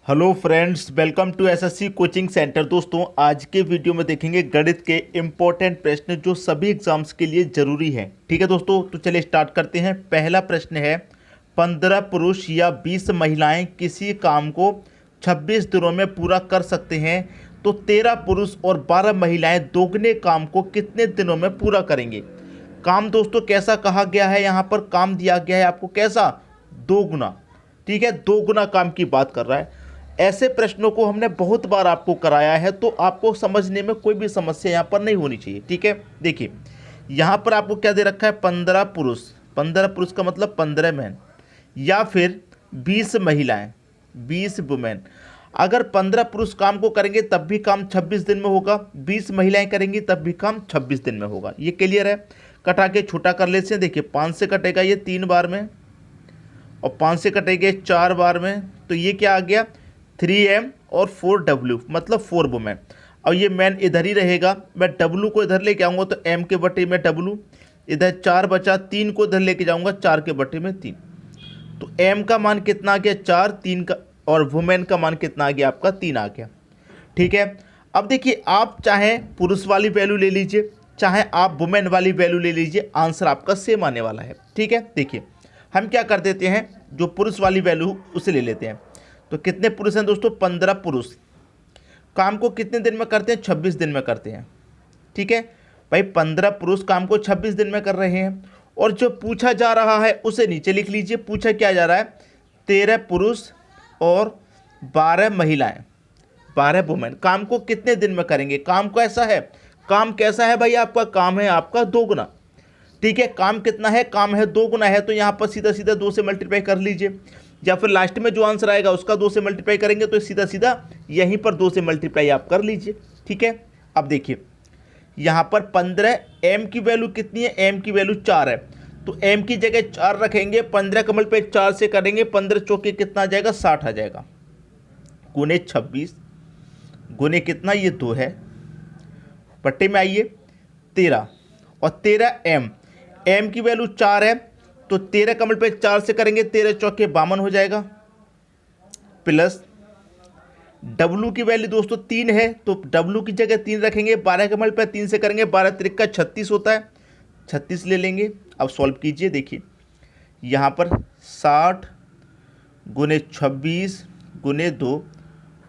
Hello friends, welcome to SSC coaching centre. दोस्तों, आज के वीडियो में देखेंगे गणित के इम्पोर्टेंट प्रश्न जो सभी एग्जाम्स के लिए ज़रूरी हैं। ठीक है दोस्तों, तो चलिए स्टार्ट करते हैं। पहला प्रश्न है, 15 पुरुष या 20 महिलाएं किसी काम को 26 दिनों में पूरा कर सकते हैं, तो 13 पुरुष और 12 महिलाएं दोगुने काम को कितने दिनों में पूरा करेंगे। काम दोस्तों कैसा कहा गया है, यहाँ पर काम दिया गया है आपको कैसा, दोगुना। ठीक है, दोगुना काम की बात कर रहा है। ऐसे प्रश्नों को हमने बहुत बार आपको कराया है, तो आपको समझने में कोई भी समस्या यहाँ पर नहीं होनी चाहिए। ठीक है, देखिए यहाँ पर आपको क्या दे रखा है, 15 पुरुष। 15 पुरुष का मतलब 15 मैन, या फिर 20 महिलाएं, 20 वुमेन। अगर 15 पुरुष काम को करेंगे तब भी काम 26 दिन में होगा, 20 महिलाएं करेंगी तब भी काम 26 दिन में होगा। ये क्लियर है। कटा के छोटा कर लेते हैं। देखिए 5 से कटेगा ये 3 बार में, और 5 से कटेंगे 4 बार में, तो ये क्या आ गया 3m और 4w, मतलब 4 वुमेन। और ये मैन इधर ही रहेगा, मैं w को इधर लेके आऊँगा तो m के बटे में w, इधर 4 बचा, 3 को इधर लेके जाऊँगा 4 के बटे में 3। तो m का मान कितना आ गया 4, 3 का, और वुमेन का मान कितना आ गया आपका 3 आ गया। ठीक है, अब देखिए आप चाहे पुरुष वाली वैल्यू ले लीजिए, चाहे आप वुमेन वाली वैल्यू ले लीजिए, आंसर आपका सेम आने वाला है। ठीक है, देखिए हम क्या कर देते हैं, जो पुरुष वाली वैल्यू उसे ले लेते हैं। तो कितने पुरुष हैं दोस्तों, 15 पुरुष। काम को कितने दिन में करते हैं, 26 दिन में करते हैं। ठीक है भाई, 15 पुरुष काम को 26 दिन में कर रहे हैं, और जो पूछा जा रहा है उसे नीचे लिख लीजिए। पूछा क्या जा रहा है, 13 पुरुष और 12 महिलाएं, 12 वुमेन काम को कितने दिन में करेंगे। काम कैसा है, काम कैसा है भाई, आपका काम है आपका दोगुना। ठीक है, काम कितना है, काम है दोगुना है, तो यहाँ पर सीधा सीधा 2 से मल्टीप्लाई कर लीजिए, या फिर लास्ट में जो आंसर आएगा उसका 2 से मल्टीप्लाई करेंगे, तो सीधा सीधा यहीं पर 2 से मल्टीप्लाई आप कर लीजिए। ठीक है, अब देखिए यहाँ पर 15 m की वैल्यू कितनी है, m की वैल्यू 4 है, तो m की जगह 4 रखेंगे, 15 का मल्टीप्लाई 4 से करेंगे, 15 चौके कितना आ जाएगा 60 आ जाएगा, गुने 26 गुने कितना, ये 2 है, बट्टे में आइए 13, और 13 m की वैल्यू 4 है, तो 13 का मल्टीप्लाई 4 से करेंगे, 13 चौके 52 हो जाएगा, प्लस w की वैल्यू दोस्तों 3 है, तो w की जगह 3 रखेंगे, 12 का मल्टीप्लाई 3 से करेंगे, 12 त्रिका 36 होता है, 36 ले लेंगे। अब सॉल्व कीजिए, देखिए यहाँ पर 60 गुने 26 गुने 2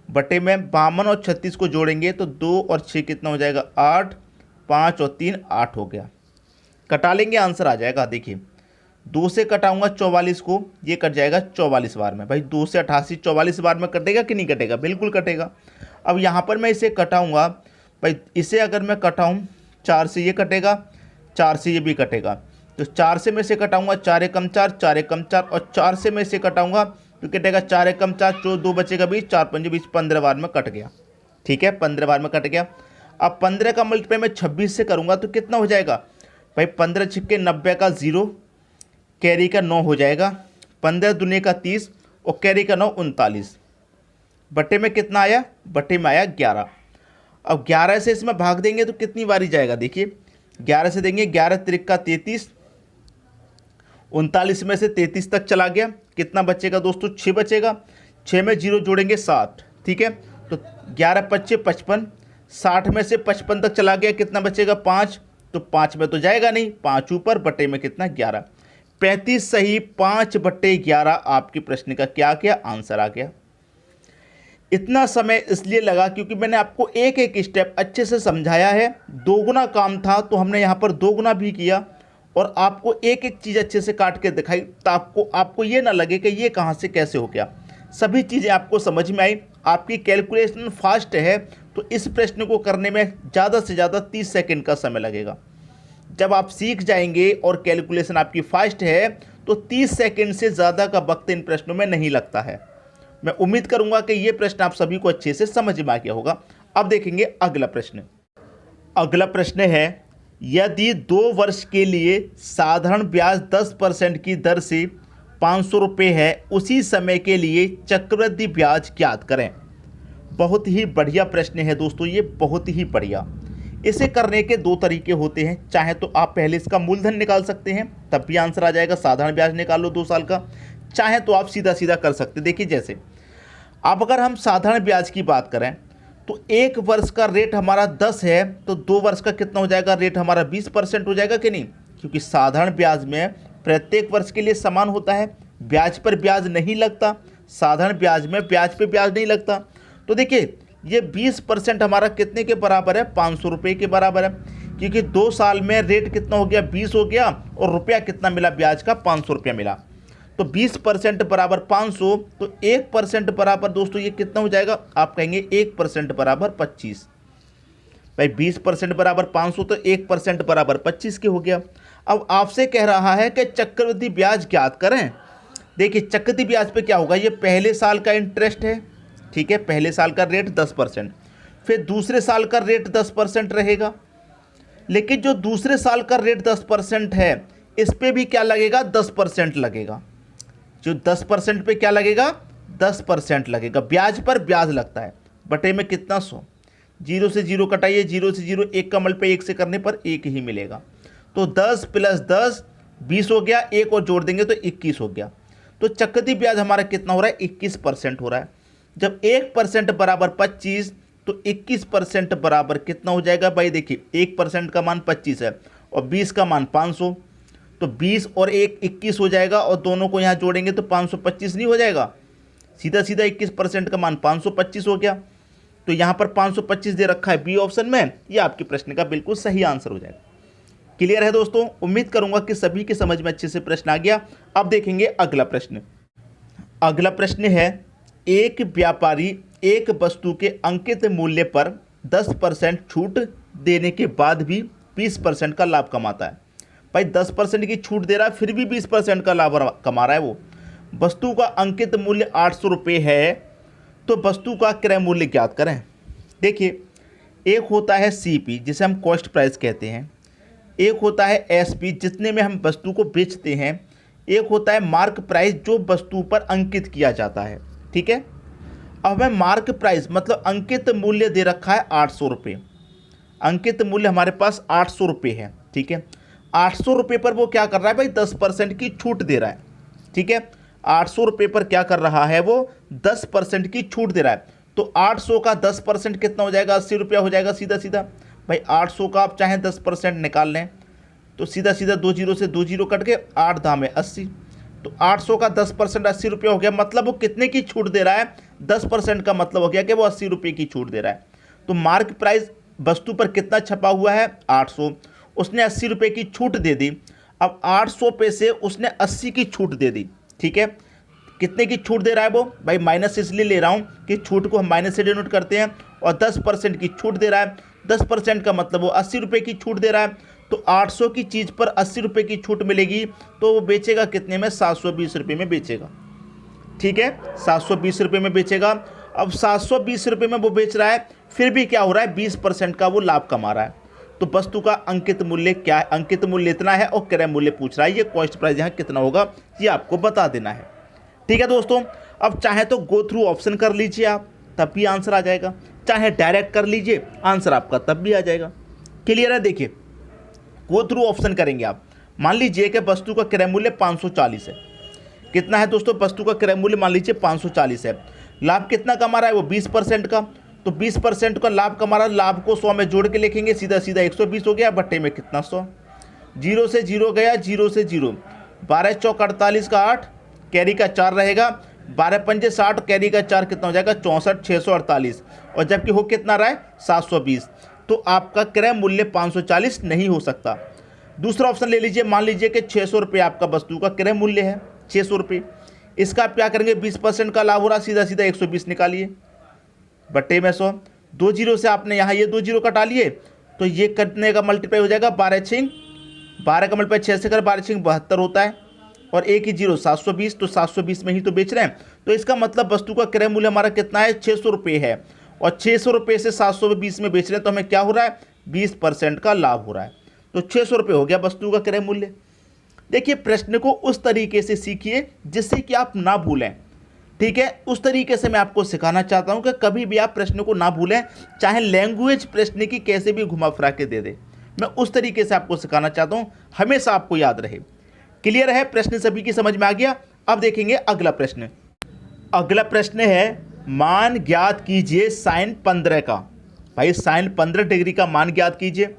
बटे में 52 और 36 को जोड़ेंगे तो 2 और 6 कितना हो जाएगा 8, 5 और 3 8 हो गया। कटा लेंगे, आंसर आ जाएगा। देखिए 2 से कटाऊंगा 44 को, ये कट जाएगा 44 बार में। भाई 2 से 88 44 बार में कटेगा कि नहीं कटेगा, बिल्कुल कटेगा। अब यहाँ पर मैं इसे कटाऊंगा, भाई इसे अगर मैं कटाऊँ 4 से ये कटेगा, 4 से ये भी कटेगा, तो 4 से मैं इसे कटाऊंगा 4 एकम 4, 4 एकम 4, और 4 से मैं इसे कटाऊंगा तो कटेगा 4 एकम 4, 2 बचेगा 20, 4 पंजे 20, 15 बार में कट गया। ठीक है, 15 बार में कट गया। अब 15 का मल्टीप्लाई मैं 26 से करूँगा तो कितना हो जाएगा भाई, 15 छिक्के 90 का 0, कैरी का 9 हो जाएगा, 15 दुनिया का 30, और कैरी का 9 39, बटे में कितना आया, बटे में आया 11। अब 11 से इसमें भाग देंगे तो कितनी बारी जाएगा, देखिए 11 से देंगे, 11 त्रिका 33, 39 में से 33 तक चला गया, कितना बचेगा दोस्तों 6 बचेगा, 6 में 0 जोड़ेंगे 60। ठीक है, तो 11 25 55, 60 में से 55 तक चला गया, कितना बचेगा 5, तो 5 में तो जाएगा नहीं, 5 ऊपर, बटे में कितना 11, 35 सही, 5/11 आपके प्रश्न का क्या गया, आंसर आ गया। इतना समय इसलिए लगा क्योंकि मैंने आपको एक एक स्टेप अच्छे से समझाया है। दोगुना काम था तो हमने यहाँ पर दोगुना भी किया, और आपको एक एक चीज़ अच्छे से काट के दिखाई, तो आपको ये ना लगे कि ये कहाँ से कैसे हो गया। सभी चीज़ें आपको समझ में आई। आपकी कैलकुलेशन फास्ट है, तो इस प्रश्न को करने में ज़्यादा से ज़्यादा 30 सेकेंड का समय लगेगा। जब आप सीख जाएंगे और कैलकुलेशन आपकी फास्ट है, तो 30 सेकंड से ज़्यादा का वक्त इन प्रश्नों में नहीं लगता है। मैं उम्मीद करूंगा कि ये प्रश्न आप सभी को अच्छे से समझ में आ गया होगा। अब देखेंगे अगला प्रश्न। अगला प्रश्न है, यदि 2 वर्ष के लिए साधारण ब्याज 10% की दर से 500 रुपये है, उसी समय के लिए चक्रवृद्धि ब्याज ज्ञात करें। बहुत ही बढ़िया प्रश्न है दोस्तों, ये बहुत ही बढ़िया। इसे करने के 2 तरीके होते हैं। चाहे तो आप पहले इसका मूलधन निकाल सकते हैं, तब भी आंसर आ जाएगा, साधारण ब्याज निकाल लो 2 साल का। चाहे तो आप सीधा सीधा कर सकते। देखिए जैसे अब अगर हम साधारण ब्याज की बात करें तो 1 वर्ष का रेट हमारा 10 है, तो 2 वर्ष का कितना हो जाएगा, रेट हमारा 20% हो जाएगा कि नहीं, क्योंकि साधारण ब्याज में प्रत्येक वर्ष के लिए समान होता है, ब्याज पर ब्याज नहीं लगता, साधारण ब्याज में ब्याज पे ब्याज नहीं लगता। तो देखिए ये 20% हमारा कितने के बराबर है, 500 रुपये के बराबर है, क्योंकि 2 साल में रेट कितना हो गया, 20 हो गया, और रुपया कितना मिला ब्याज का, 500 रुपया मिला। तो 20% बराबर 500, तो 1% बराबर दोस्तों ये कितना हो जाएगा, आप कहेंगे 1% बराबर 25। भाई 20% बराबर 500, तो 1% बराबर 25 के हो गया। अब आपसे कह रहा है कि चक्रवृद्धि ब्याज ज्ञात करें। देखिए चक्रवृद्धि ब्याज पे क्या होगा, ये पहले साल का इंटरेस्ट है, ठीक है, पहले साल का रेट 10%, फिर दूसरे साल का रेट 10% रहेगा, लेकिन जो दूसरे साल का रेट 10% है इस पे भी क्या लगेगा, 10% लगेगा। जो 10% पे क्या लगेगा, 10% लगेगा, ब्याज पर ब्याज लगता है, बटे में कितना 100, 0 से 0 कटाइए, 0 से 0, 1 का मल्टीप्लाई 1 से करने पर 1 ही मिलेगा। तो 10 + 10 20 हो गया, 1 और जोड़ देंगे तो 21 हो गया। तो चक्रवृद्धि ब्याज हमारा कितना हो रहा है, 21% हो रहा है। जब 1% बराबर 25, तो 21% बराबर कितना हो जाएगा भाई, देखिए 1% का मान 25 है और 20 का मान 500, तो 20 और 1 21 हो जाएगा, और दोनों को यहाँ जोड़ेंगे तो 525 नहीं हो जाएगा, सीधा सीधा 21% का मान 525 हो गया। तो यहाँ पर 525 दे रखा है बी ऑप्शन में, ये आपके प्रश्न का बिल्कुल सही आंसर हो जाएगा। क्लियर है दोस्तों, उम्मीद करूंगा कि सभी के समझ में अच्छे से प्रश्न आ गया। अब देखेंगे अगला प्रश्न। अगला प्रश्न है, एक व्यापारी एक वस्तु के अंकित मूल्य पर 10% छूट देने के बाद भी 20% का लाभ कमाता है। भाई 10% की छूट दे रहा है फिर भी 20% का लाभ कमा रहा है वो। वस्तु का अंकित मूल्य 800 रुपये है, तो वस्तु का क्रय मूल्य ज्ञात करें। देखिए एक होता है CP जिसे हम कॉस्ट प्राइस कहते हैं, एक होता है SP जितने में हम वस्तु को बेचते हैं, एक होता है मार्क प्राइस जो वस्तु पर अंकित किया जाता है, ठीक है। अब हमें मार्क प्राइस मतलब अंकित मूल्य दे रखा है 800 रुपये, अंकित मूल्य हमारे पास 800 रुपये है, ठीक है। 800 रुपये पर वो क्या कर रहा है भाई, 10% की छूट दे रहा है, ठीक है। 800 रुपये पर क्या कर रहा है वो, 10% की छूट दे रहा है। तो 800 का 10% कितना हो जाएगा, 80 रुपया हो जाएगा सीधा सीधा। भाई 800 का आप चाहें 10% निकाल लें तो सीधा सीधा 2 जीरो से 2 जीरो कट के 8 दाम है 80, तो 800 का 10% 80 रुपये हो गया। मतलब वो कितने की छूट दे रहा है, 10% का मतलब हो गया कि वो 80 रुपये की छूट दे रहा है। तो मार्क प्राइस वस्तु पर कितना छपा हुआ है, 800, उसने 80 रुपये की छूट दे दी। अब 800 पे से उसने 80 की छूट दे दी, ठीक है। कितने की छूट दे रहा है वो, भाई माइनस इसलिए ले रहा हूँ कि छूट को हम माइनस से डिनोट करते हैं, और 10% की छूट दे रहा है। 10% का मतलब वो 80 रुपये की छूट दे रहा है। तो 800 की चीज़ पर 80 रुपये की छूट मिलेगी, तो वो बेचेगा कितने में, 720 रुपये में बेचेगा, ठीक है। 720 रुपये में बेचेगा। अब 720 रुपये में वो बेच रहा है, फिर भी क्या हो रहा है, 20% का वो लाभ कमा रहा है। तो वस्तु का अंकित मूल्य क्या है, अंकित मूल्य इतना है और क्रय मूल्य पूछ रहा है, ये कॉस्ट प्राइस यहाँ कितना होगा ये आपको बता देना है, ठीक है दोस्तों। अब चाहे तो गो थ्रू ऑप्शन कर लीजिए आप, तब भी आंसर आ जाएगा, चाहे डायरेक्ट कर लीजिए आंसर आपका तब भी आ जाएगा। क्लियर है, देखिए गो थ्रू ऑप्शन करेंगे आप। मान लीजिए कि वस्तु का क्रय मूल्य 540 है, कितना है दोस्तों, वस्तु का क्रय मूल्य मान लीजिए 540 है। लाभ कितना कमा रहा है वो, 20% का, तो 20% का लाभ कमा रहा है। लाभ को 100 में जोड़ के लिखेंगे, सीधा सीधा 120 हो गया, बट्टे में कितना 100, 0 से 0 गया, 0 से 0, 12 चौक 48 का 8, कैरी का 4 रहेगा, 12 पंजे 60, कैरी का 4 कितना हो जाएगा 64, 648, और जबकि हो कितना रहा है 720। तो आपका क्रय मूल्य 540 नहीं हो सकता। दूसरा ऑप्शन ले लीजिए, मान लीजिए कि 600 रुपये आपका वस्तु का क्रय मूल्य है, 600 रुपये, इसका आप क्या करेंगे, 20% का लाभ हो रहा, सीधा सीधा 120 निकालिए, बट्टे में 100, 2 जीरो से आपने यहाँ ये 2 जीरो कटा लिए, तो ये कितने का मल्टीप्लाई हो जाएगा, 12 छिंग 12 का मल्टीप्लाई 6 से कर, 12 छिंग 72 होता है, और एक ही जीरो 720, तो 720 में ही तो बेच रहे हैं। तो इसका मतलब वस्तु का क्रय मूल्य हमारा कितना है, 600 रुपये है, और 600 रुपये से 720 में बेच रहे हैं, तो हमें क्या हो रहा है, 20% का लाभ हो रहा है। तो 600 रुपये हो गया वस्तु का क्रय मूल्य। देखिए प्रश्न को उस तरीके से सीखिए जिससे कि आप ना भूलें, ठीक है। उस तरीके से मैं आपको सिखाना चाहता हूं कि कभी भी आप प्रश्न को ना भूलें, चाहे लैंग्वेज प्रश्न की कैसे भी घुमा फिरा के दे दे, मैं उस तरीके से आपको सिखाना चाहता हूं, हमेशा आपको याद रहे। क्लियर है, प्रश्न सभी की समझ में आ गया। अब देखेंगे अगला प्रश्न। अगला प्रश्न है, मान ज्ञात कीजिए साइन 15 का। भाई साइन 15 डिग्री का मान ज्ञात कीजिए।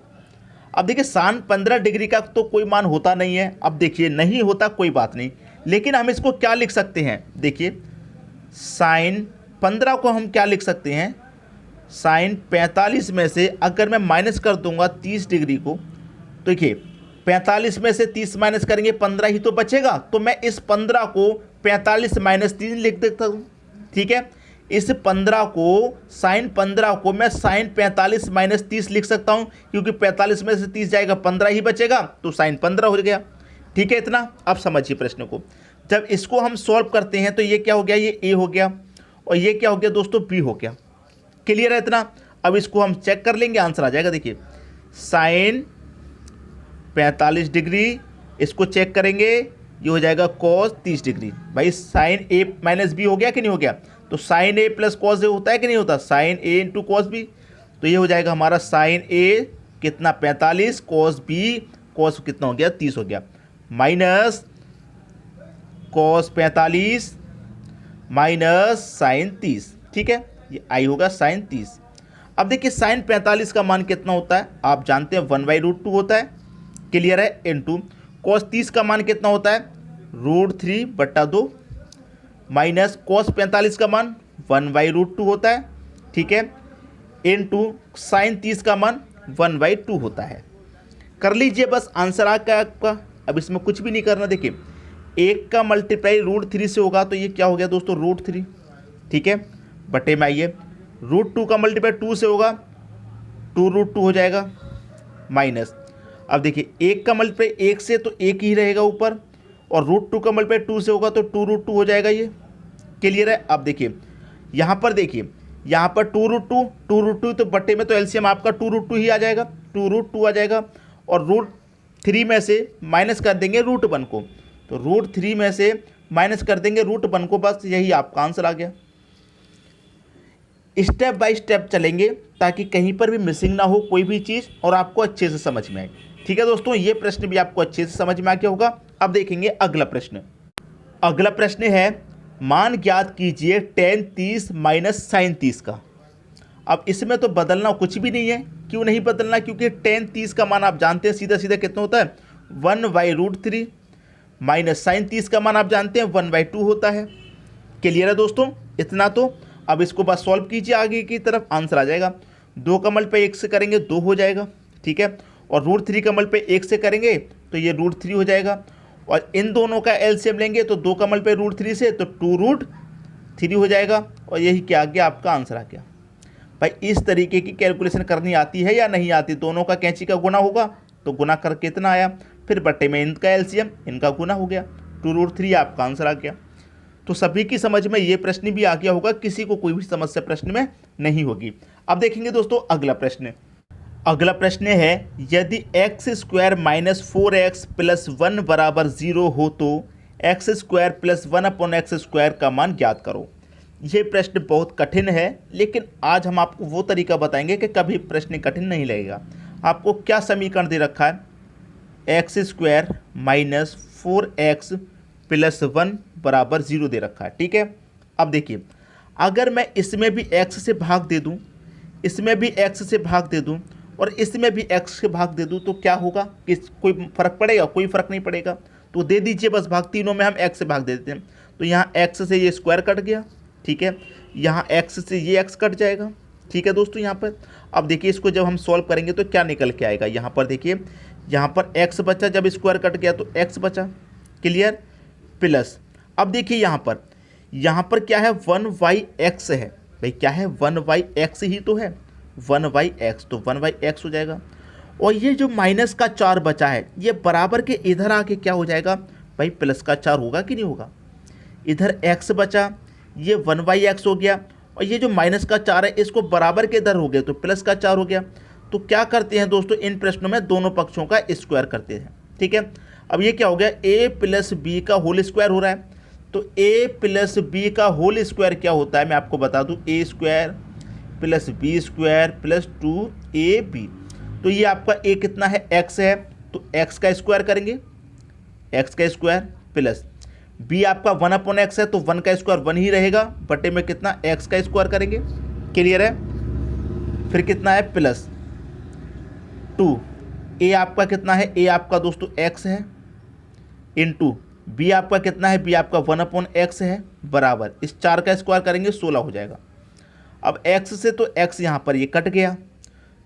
अब देखिए साइन 15 डिग्री का तो कोई मान होता नहीं है। अब देखिए नहीं होता कोई बात नहीं, लेकिन हम इसको क्या लिख सकते हैं, देखिए साइन 15 को हम क्या लिख सकते हैं, साइन 45 में से अगर मैं माइनस कर दूंगा 30 डिग्री को, तो देखिए 45 में से 30 माइनस करेंगे 15 ही तो बचेगा, तो मैं इस 15 को 45 माइनस 3 लिख देता हूँ। ठीक है, इस 15 को साइन 15 को मैं साइन 45 माइनस 30 लिख सकता हूँ, क्योंकि 45 में से 30 जाएगा 15 ही बचेगा, तो साइन 15 हो गया। ठीक है इतना। अब समझिए प्रश्न को, जब इसको हम सॉल्व करते हैं तो ये क्या हो गया, ये ए हो गया और ये क्या हो गया दोस्तों, बी हो गया। क्लियर है इतना। अब इसको हम चेक कर लेंगे, आंसर आ जाएगा। देखिए साइन 45 डिग्री, इसको चेक करेंगे, ये हो जाएगा कॉस 30 डिग्री। भाई साइन ए माइनस बी हो गया कि नहीं हो गया, तो sign A plus cos A होता है कि नहीं होता, साइन ए इंटू कॉस बी, तो ये हो जाएगा हमारा साइन ए कितना 45, कॉस बी, कॉस कितना हो गया 30 हो गया, माइनस कॉस 45 माइनस साइन 30। ठीक है, ये आई होगा साइन 30। अब देखिए साइन 45 का मान कितना होता है, आप जानते हैं 1/√2 होता है। क्लियर है, इनटू कॉस 30 का मान कितना होता है, √3/2 माइनस कॉस 45 का मान 1/√2 होता है। ठीक है, इनटू साइन 30 का मान 1/2 होता है। कर लीजिए, बस आंसर आ गया आपका। अब इसमें कुछ भी नहीं करना। देखिए 1 का मल्टीप्लाई √3 से होगा तो ये क्या हो गया दोस्तों, √3। ठीक है, बटे में आइए, √2 का मल्टीप्लाई 2 से होगा 2√2 हो जाएगा, माइनस अब देखिए 1 का मल्टीप्लाई 1 से तो 1 ही रहेगा ऊपर, और √2 का मल्टीप्लाई 2 से होगा तो 2√2 हो जाएगा। ये क्लियर है। अब देखिए यहाँ पर, देखिए यहाँ पर 2√2 तो बटे में तो एलसीएम आपका 2√2 ही आ जाएगा, 2√2 आ जाएगा, और √3 में से माइनस कर देंगे √1 को, तो √3 में से माइनस कर देंगे √1 को, बस यही आपका आंसर आ गया। स्टेप बाय स्टेप चलेंगे ताकि कहीं पर भी मिसिंग ना हो कोई भी चीज़ और आपको अच्छे से समझ में आए। ठीक है दोस्तों, ये प्रश्न भी आपको अच्छे से समझ में आ गया होगा। अब देखेंगे अगला प्रश्न। अगला प्रश्न है, मान ज्ञात कीजिए tan 30 माइनस साइन 30 का। अब इसमें तो बदलना कुछ भी नहीं है। क्यों नहीं बदलना, क्योंकि tan 30 का मान आप जानते हैं सीधा सीधा कितना होता है, 1/√3 माइनस साइन 30 का मान आप जानते हैं 1/2 होता है। क्लियर है दोस्तों, इतना तो। अब इसको बस सॉल्व कीजिए, आगे की तरफ आंसर आ जाएगा। 2 का मल्टीप्लाई 1 से करेंगे 2 हो जाएगा। ठीक है, और √3 का मल्टीप्लाई 1 से करेंगे तो ये √3 हो जाएगा, और इन दोनों का एलसीएम लेंगे तो 2 का मल्टीप्लाई √3 से तो 2√3 हो जाएगा, और यही क्या आ गया, आपका आंसर आ गया। भाई इस तरीके की कैलकुलेशन करनी आती है या नहीं आती, दोनों का कैंची का गुना होगा तो गुना करके इतना आया, फिर बट्टे में इनका एलसीएम, इनका गुना हो गया, 2√3 आपका आंसर आ गया। तो सभी की समझ में ये प्रश्न भी आ गया होगा, किसी को कोई भी समस्या प्रश्न में नहीं होगी। अब देखेंगे दोस्तों अगला प्रश्न। अगला प्रश्न है, यदि x² माइनस 4x प्लस 1 बराबर 0 हो तो x² प्लस 1/x² का मान ज्ञात करो। ये प्रश्न बहुत कठिन है, लेकिन आज हम आपको वो तरीका बताएंगे कि कभी प्रश्न कठिन नहीं लगेगा। आपको क्या समीकरण दे रखा है, x² माइनस 4x प्लस 1 बराबर 0 दे रखा है। ठीक है, अब देखिए अगर मैं इसमें भी x से भाग दे दूं, इसमें भी x से भाग दे दूं, और इसमें भी x से भाग दे दूं, तो क्या होगा, कि कोई फ़र्क पड़ेगा, कोई फ़र्क नहीं पड़ेगा। तो दे दीजिए बस भाग, तीनों में हम x से भाग दे देते हैं, तो यहाँ x से ये स्क्वायर कट गया। ठीक है, यहाँ x से ये x कट जाएगा। ठीक है दोस्तों, यहाँ पर अब देखिए इसको जब हम सॉल्व करेंगे तो क्या निकल के आएगा, यहाँ पर देखिए यहाँ पर x बचा, जब स्क्वायर कट गया तो x बचा। क्लियर, प्लस अब देखिए यहाँ पर क्या है, 1/x है। भाई क्या है, 1/x ही तो है, 1/x, तो 1/x हो जाएगा। और ये जो माइनस का 4 बचा है, ये बराबर के इधर आके क्या हो जाएगा, भाई प्लस का 4 होगा कि नहीं होगा। इधर x बचा, ये 1/x हो गया, और ये जो माइनस का 4 है इसको बराबर के इधर हो गया तो प्लस का 4 हो गया। तो क्या करते हैं दोस्तों, इन प्रश्नों में दोनों पक्षों का स्क्वायर करते हैं। ठीक है, अब ये क्या हो गया, a प्लस बी का होल स्क्वायर हो रहा है, तो a प्लस बी का होल स्क्वायर क्या होता है मैं आपको बता दूं, a² plus b² plus 2ab। तो ये आपका a कितना है, x है, तो x का स्क्वायर करेंगे, x का स्क्वायर प्लस बी आपका 1/x है तो 1 का स्क्वायर 1 ही रहेगा, बटे में कितना x का स्क्वायर करेंगे। क्लियर है। फिर कितना है प्लस 2, ए आपका कितना है, ए आपका दोस्तों x है, इंटू बी आपका कितना है, बी आपका 1/x है, बराबर इस 4 का स्क्वायर करेंगे 16 हो जाएगा। अब x से तो x यहाँ पर ये कट गया,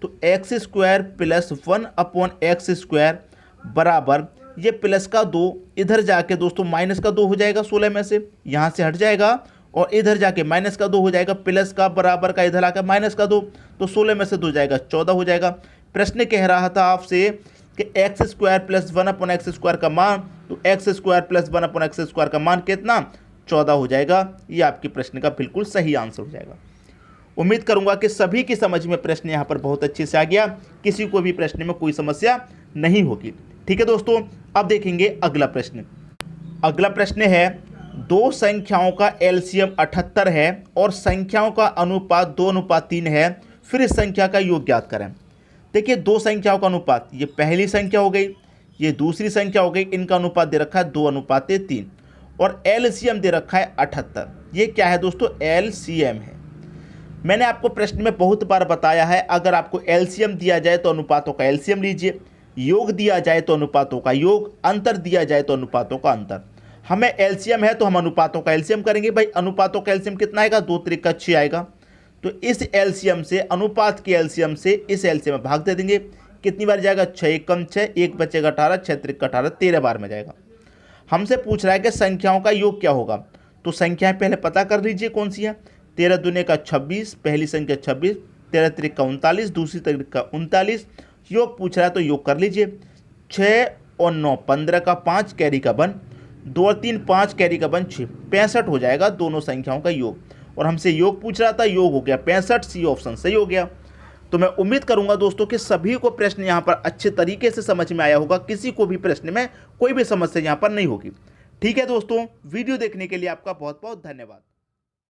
तो x square plus 1/x square बराबर ये प्लस का 2 इधर जाके दोस्तों माइनस का 2 हो जाएगा, 16 में से यहाँ से हट जाएगा और इधर जाके माइनस का 2 हो जाएगा, प्लस का बराबर का इधर आकर माइनस का 2, तो 16 में से 2 जाएगा 14 हो जाएगा। प्रश्न कह रहा था आपसे कि x square plus 1/x square का मान, तो x square plus 1/x square का मान कितना 14 हो जाएगा। ये आपके प्रश्न का बिल्कुल सही आंसर हो जाएगा। उम्मीद करूंगा कि सभी की समझ में प्रश्न यहाँ पर बहुत अच्छे से आ गया, किसी को भी प्रश्न में कोई समस्या नहीं होगी। ठीक है दोस्तों, अब देखेंगे अगला प्रश्न। अगला प्रश्न है, दो संख्याओं का एलसीएम 78 है और संख्याओं का अनुपात 2:3 है, फिर इस संख्या का योग ज्ञात करें। देखिए दो संख्याओं का अनुपात, ये पहली संख्या हो गई, ये दूसरी संख्या हो गई, इनका अनुपात दे रखा है 2:3 और एलसीएम दे रखा है 78। ये क्या है दोस्तों, एलसीएम है। मैंने आपको प्रश्न में बहुत बार बताया है, अगर आपको एलसीएम दिया जाए तो अनुपातों का एलसीएम लीजिए, योग दिया जाए तो अनुपातों का योग, अंतर दिया जाए तो अनुपातों का अंतर। हमें एलसीएम है तो हम अनुपातों का एलसीएम करेंगे। भाई अनुपातों का एलसीएम कितना आएगा, 2 × 6 आएगा, तो इस एलसीएम से, अनुपात के एलसीएम से इस एलसीएम में भाग दे देंगे। कितनी बार जाएगा, 6 × 6, 1 बचेगा 18, 6 × 18, 13 बार में जाएगा। हमसे पूछ रहा है कि संख्याओं का योग क्या होगा, तो संख्याएं पहले पता कर लीजिए कौन सी है। 13 दूने का 26, पहली संख्या 26, 13 × 3 का 39, दूसरी तरीक का 39, योग पूछ रहा है तो योग कर लीजिए। 6 और 9 15 का 5 कैरी का 1, 2 और 3 5 कैरी का 1 6, 65 हो जाएगा दोनों संख्याओं का योग। और हमसे योग पूछ रहा था, योग हो गया 65, सी ऑप्शन सही हो गया। तो मैं उम्मीद करूंगा दोस्तों कि सभी को प्रश्न यहाँ पर अच्छे तरीके से समझ में आया होगा, किसी को भी प्रश्न में कोई भी समस्या यहाँ पर नहीं होगी। ठीक है दोस्तों, वीडियो देखने के लिए आपका बहुत बहुत धन्यवाद।